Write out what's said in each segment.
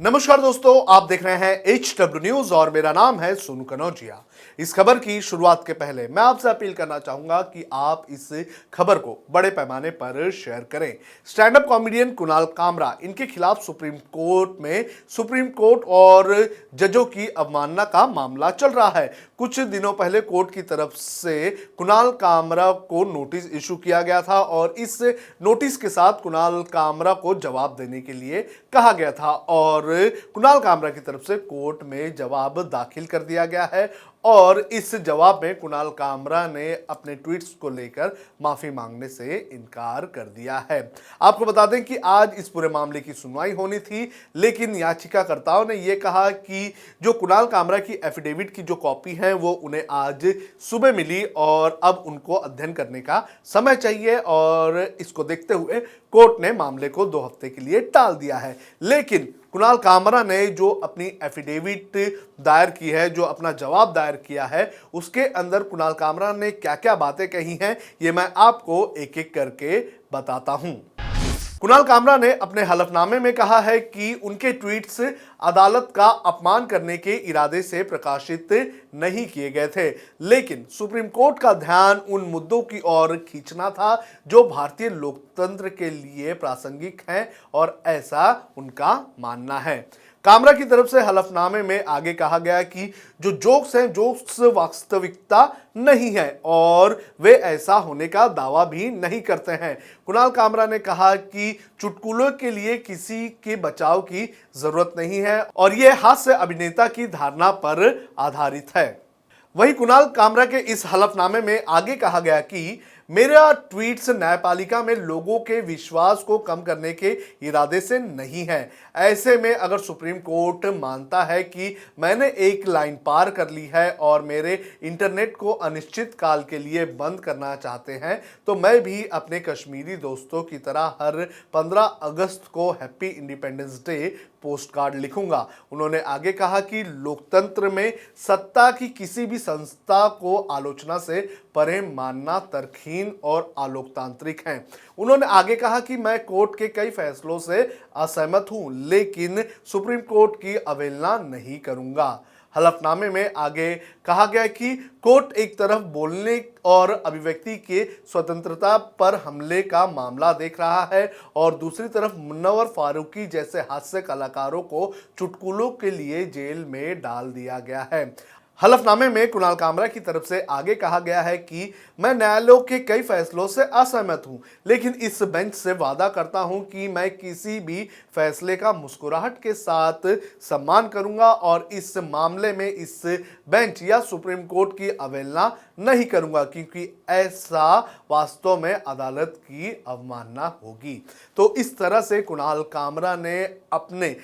नमस्कार दोस्तों, आप देख रहे हैं HW न्यूज और मेरा नाम है सोनू कनौजिया। इस खबर की शुरुआत के पहले मैं आपसे अपील करना चाहूंगा कि आप इस खबर को बड़े पैमाने पर शेयर करें। Stand up comedian Kunal Kamra, इनके खिलाफ सुप्रीम कोर्ट और जजों की अवमानना का मामला चल रहा है। कुछ दिनों पहले कोर्ट की तरफ से कुणाल कामरा को नोटिस इशू किया गया था और इस नोटिस के साथ कुणाल कामरा को जवाब देने के लिए कहा गया था और कुणाल कामरा की तरफ से कोर्ट में जवाब दाखिल कर दिया गया है और इस जवाब में कुणाल कामरा ने अपने ट्वीट्स को लेकर माफी मांगने से इनकार कर दिया है। आपको बता दें कि आज इस पूरे मामले की सुनवाई होनी थी, लेकिन याचिकाकर्ताओं ने यह कहा कि जो कुणाल कामरा की एफिडेविट की जो कॉपी है वो उन्हें आज सुबह मिली और अब उनको अध्ययन करने का समय चाहिए और इसको देखते हुए कोर्ट ने मामले को 2 हफ्ते के लिए टाल दिया है। लेकिन कुणाल कामरा ने जो अपनी एफिडेविट दायर की है, जो अपना जवाब दायर किया है, उसके अंदर कुणाल कामरा ने क्या क्या बातें कही हैं ये मैं आपको एक एक करके बताता हूं। कुणाल कामरा ने अपने हलफनामे में कहा है कि उनके ट्वीट्स अदालत का अपमान करने के इरादे से प्रकाशित नहीं किए गए थे, लेकिन सुप्रीम कोर्ट का ध्यान उन मुद्दों की ओर खींचना था जो भारतीय लोकतंत्र के लिए प्रासंगिक हैं और ऐसा उनका मानना है। कामरा की तरफ से हलफनामे में आगे कहा गया कि जो जोक्स हैं, जोक्स वास्तविकता नहीं है और वे ऐसा होने का दावा भी नहीं करते हैं। कुणाल कामरा ने कहा कि चुटकुलों के लिए किसी के बचाव की जरूरत नहीं है और यह हास्य अभिनेता की धारणा पर आधारित है। वहीं कुणाल कामरा के इस हलफनामे में आगे कहा गया कि मेरा ट्वीट्स न्यायपालिका में लोगों के विश्वास को कम करने के इरादे से नहीं है। ऐसे में अगर सुप्रीम कोर्ट मानता है कि मैंने एक लाइन पार कर ली है और मेरे इंटरनेट को अनिश्चित काल के लिए बंद करना चाहते हैं, तो मैं भी अपने कश्मीरी दोस्तों की तरह हर 15 अगस्त को happy independence day post card लिखूंगा। उन्होंने आगे कहा कि लोकतंत्र में सत्ता की किसी भी संस्था को आलोचना से परे मानना तर्कहीन और अलोकतांत्रिक है। उन्होंने आगे कहा कि मैं कोर्ट के कई फैसलों से असहमत हूं, लेकिन सुप्रीम कोर्ट की अवहेलना नहीं करूंगा। हलफनामे में आगे कहा गया कि कोर्ट एक तरफ बोलने और अभिव्यक्ति के स्वतंत्रता पर हमले का मामला देख रहा है और दूसरी तरफ मुन्नवर फारूकी जैसे हास्य कलाकारों को चुटकुलों के लिए जेल में डाल दिया गया है। हलफनामे में कुणाल कामरा की तरफ से आगे कहा गया है कि मैं न्यायालयों के कई फैसलों से असहमत हूं, लेकिन इस बेंच से वादा करता हूं कि मैं किसी भी फैसले का मुस्कुराहट के साथ सम्मान करूंगा और इस मामले में इस बेंच या सुप्रीम कोर्ट की अवहेलना नहीं करूंगा, क्योंकि ऐसा वास्तव में अदालत की अवमानना होगी। तो इस तरह से कुणाल कामरा ने अपने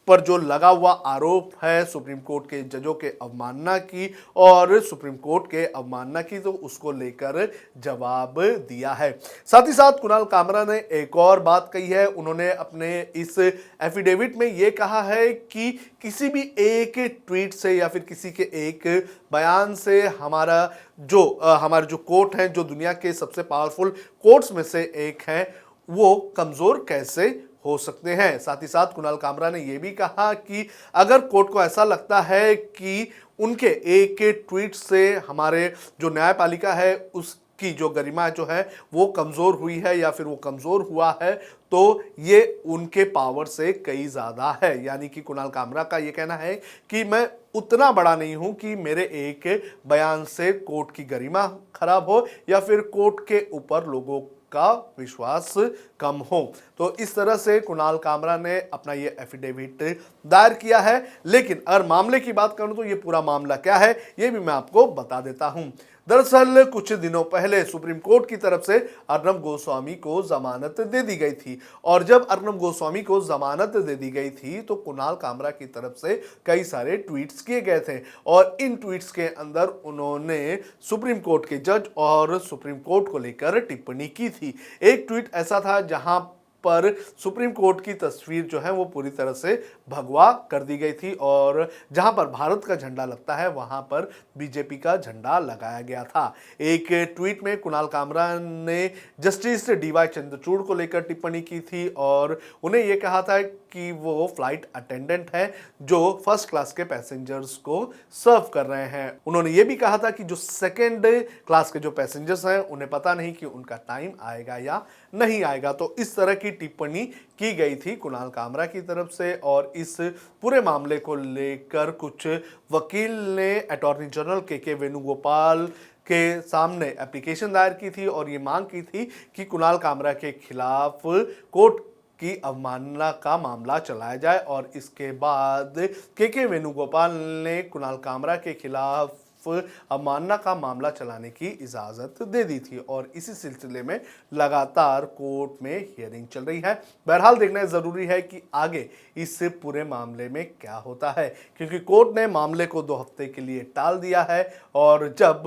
पर जो लगा हुआ आरोप है सुप्रीम कोर्ट के जजों के अवमानना की और सुप्रीम कोर्ट के अवमानना की, तो उसको लेकर जवाब दिया है। साथ ही साथ कुणाल कामरा ने एक और बात कही है। उन्होंने अपने इस एफिडेविट में ये कहा है कि किसी भी एक ट्वीट से या फिर किसी के एक बयान से हमारे जो कोर्ट हैं, जो दुनिया के सबसे पावरफुल कोर्ट्स में से एक हैं, वो कमजोर कैसे हो सकते हैं। साथ ही साथ कुणाल कामरा ने यह भी कहा कि अगर कोर्ट को ऐसा लगता है कि उनके एक ट्वीट से हमारे जो न्यायपालिका है उसकी जो गरिमा जो है वो कमजोर हुई है या फिर वो कमजोर हुआ है, तो ये उनके पावर से कई ज्यादा है। यानी कि कुणाल कामरा का ये कहना है कि मैं उतना बड़ा नहीं हूं कि मेरे एक बयान से कोर्ट की गरिमा खराब हो या फिर कोर्ट के ऊपर लोगों का विश्वास कम हो। तो इस तरह से कुणाल कामरा ने अपना ये एफिडेविट दायर किया है। लेकिन अगर मामले की बात करूं तो ये पूरा मामला क्या है ये भी मैं आपको बता देता हूं। दरअसल कुछ दिनों पहले सुप्रीम कोर्ट की तरफ से अर्नब गोस्वामी को जमानत दे दी गई थी और जब अर्नब गोस्वामी को जमानत दे दी गई थी तो कुणाल कामरा की तरफ से कई सारे ट्वीट्स किए गए थे और इन ट्वीट्स के अंदर उन्होंने सुप्रीम कोर्ट के जज और सुप्रीम कोर्ट को लेकर टिप्पणी की थी। एक ट्वीट ऐसा था जहां पर सुप्रीम कोर्ट की तस्वीर जो है वो पूरी तरह से भगवा कर दी गई थी और जहां पर भारत का झंडा लगता है वहां पर बीजेपी का झंडा लगाया गया था। एक ट्वीट में कुणाल कामरा ने जस्टिस डीवाई चंद्रचूड़ को लेकर टिप्पणी की थी और उन्हें यह कहा था कि वो फ्लाइट अटेंडेंट है जो फर्स्ट क्लास के पैसेंजर्स को सर्व कर रहे हैं। उन्होंने ये भी कहा था कि जो सेकेंड क्लास के जो पैसेंजर्स हैं उन्हें पता नहीं कि उनका टाइम आएगा या नहीं आएगा। तो इस तरह की टिप्पणी की गई थी कुणाल कामरा की तरफ से और इस पूरे मामले को लेकर कुछ वकील ने अटॉर्नी जनरल के वेणुगोपाल के सामने एप्लीकेशन दायर की थी और ये मांग की थी कि कुणाल कामरा के खिलाफ कोर्ट की अवमानना का मामला चलाया जाए और इसके बाद के वेणुगोपाल ने कुणाल कामरा के खिलाफ अवमानना का मामला चलाने की इजाज़त दे दी थी और इसी सिलसिले में लगातार कोर्ट में हियरिंग चल रही है। बहरहाल देखना ज़रूरी है कि आगे इस पूरे मामले में क्या होता है, क्योंकि कोर्ट ने मामले को 2 हफ्ते के लिए टाल दिया है और जब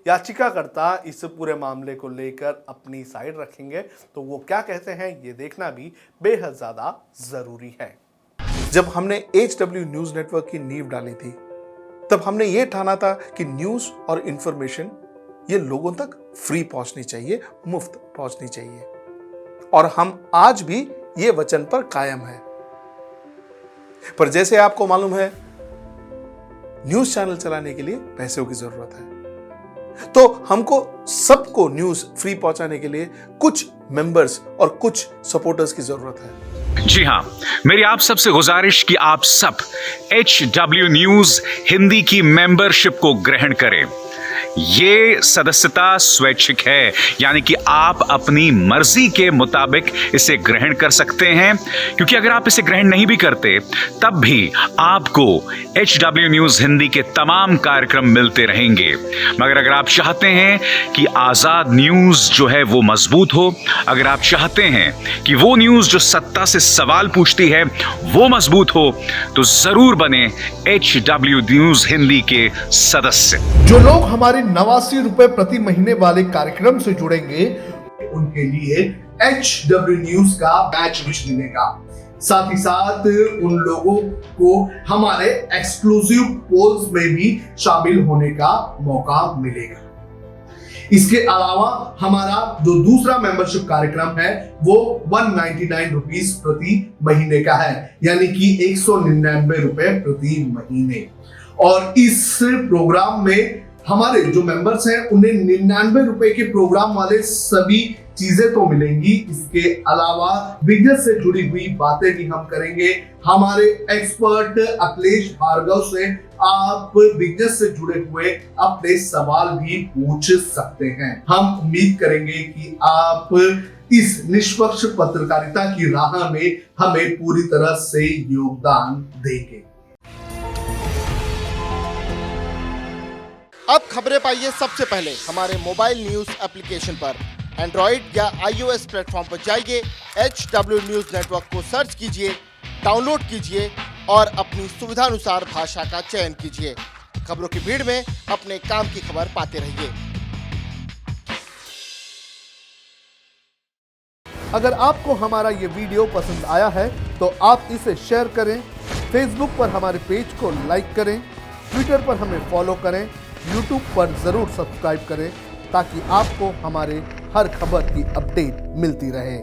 याचिकाकर्ता इस पूरे मामले को लेकर अपनी साइड रखेंगे तो वो क्या कहते हैं ये देखना भी बेहद ज़्यादा ज़रूरी है। जब हमने HW न्यूज़ नेटवर्क की नींव डाली थी तब हमने ये ठाना था कि न्यूज़ और इंफॉर्मेशन ये लोगों तक फ्री पहुंचनी चाहिए, मुफ्त पहुंचनी चाहिए और हम आज भी ये वचन पर कायम हैं। पर जैसे आपको मालूम है न्यूज़ चैनल चलाने के लिए पैसों की जरूरत है, तो हमको सबको न्यूज़ फ्री पहुंचाने के लिए कुछ मेंबर्स और कुछ सपोर्टर्स की जरूरत है। जी हाँ, मेरी आप सबसे गुजारिश कि आप सब HW न्यूज़ हिंदी की मेंबरशिप को ग्रहण करें। ये सदस्यता स्वैच्छिक है, यानी कि आप अपनी मर्जी के मुताबिक इसे ग्रहण कर सकते हैं, क्योंकि अगर आप इसे ग्रहण नहीं भी करते तब भी आपको HW न्यूज़ हिंदी के तमाम कार्यक्रम मिलते रहेंगे। मगर अगर आप चाहते हैं कि आज़ाद न्यूज़ जो है वो मजबूत हो, अगर आप चाहते हैं कि वो न्यूज़ जो सत्ता से सवाल पूछती है वो मजबूत हो, तो जरूर बने HW न्यूज़ हिंदी के सदस्य। जो लोग हमारे 89 रुपए प्रति महीने वाले कार्यक्रम से जुड़ेंगे उनके लिए HW न्यूज़ का बैच विश मिलेगा। साथ ही साथ उन लोगों को हमारे एक्सक्लूसिव पोल्स में भी शामिल होने का मौका मिलेगा। इसके अलावा हमारा जो दूसरा मेंबरशिप कार्यक्रम है वो 199 रुपीस प्रति महीने का है, यानी कि 199 रुपए प्रति महीने। और इस प्रोग्राम में हमारे जो मेंबर्स हैं उन्हें 99 रुपए के प्रोग्राम वाले सभी चीजें तो मिलेंगी। इसके अलावा बिजनेस से जुड़ी हुई बातें भी हम करेंगे। हमारे एक्सपर्ट अखिलेश भार्गव से आप बिजनेस से जुड़े हुए अपने सवाल भी पूछ सकते हैं। हम उम्मीद करेंगे कि आप इस निष्पक्ष पत्रकारिता की राह में हमें पूरी तरह से योगदान देंगे। अब खबरें पाइए सबसे पहले हमारे मोबाइल न्यूज एप्लीकेशन पर। एंड्रॉइड या iOS प्लेटफॉर्म पर जाइए, HW न्यूज नेटवर्क को सर्च कीजिए, डाउनलोड कीजिए और अपनी सुविधानुसार भाषा का चयन कीजिए। खबरों की भीड़ में अपने काम की खबर पाते रहिए। अगर आपको हमारा ये वीडियो पसंद आया है तो आप इसे शेयर करें, फेसबुक पर हमारे पेज को लाइक करें, ट्विटर पर हमें फॉलो करें, यूट्यूब पर ज़रूर सब्सक्राइब करें ताकि आपको हमारे हर खबर की अपडेट मिलती रहे।